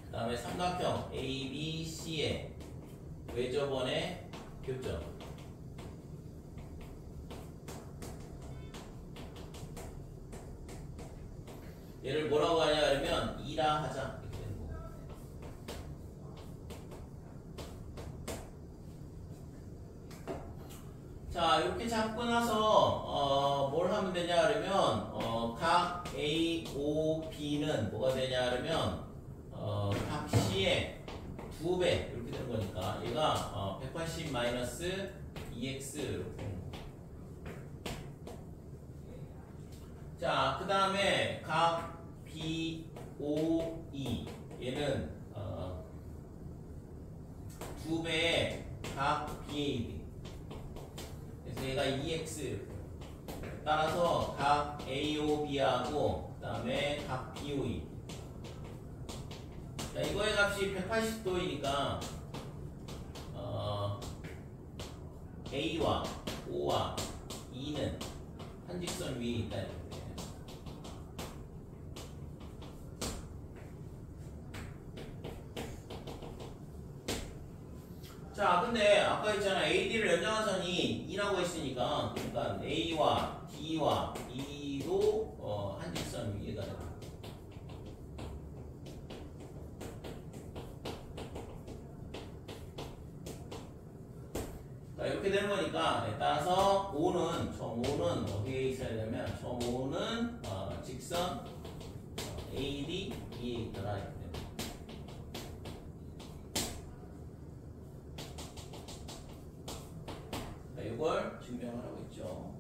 그 다음에 삼각형 ABC의 외접원의 교점. 얘를 뭐라고 하냐 그러면 2라 하자 이렇게 되는 거고. 자, 이렇게 잡고 나서 뭘 하면 되냐 그러면 각 A, O, B는 뭐가 되냐 그러면 각 C의 2배 이렇게 되는 거니까 얘가 180 마이너스 2x 이렇게 되는 거고. 자, 그 다음에 각 B, O, E 얘는 2배의 각 BAB, 그래서 얘가 2x. 따라서 각 AOB하고 그 다음에 각 BOE. 자, 이거의 값이 180도이니까 A와 O와 E는 한 직선 위에 있다. 자, 근데 아까 있잖아. AD를 연장한 선이 2라고 했으니까, 그러니까 A와 D와 E도 한 직선 위에가 됩니다. 자, 이렇게 되는 거니까, 따라서 O는, 점 O는 어디에 있어야 되냐면, 점 O는 직선 AD, E에 있더라. 이걸 증명을 하고 있죠.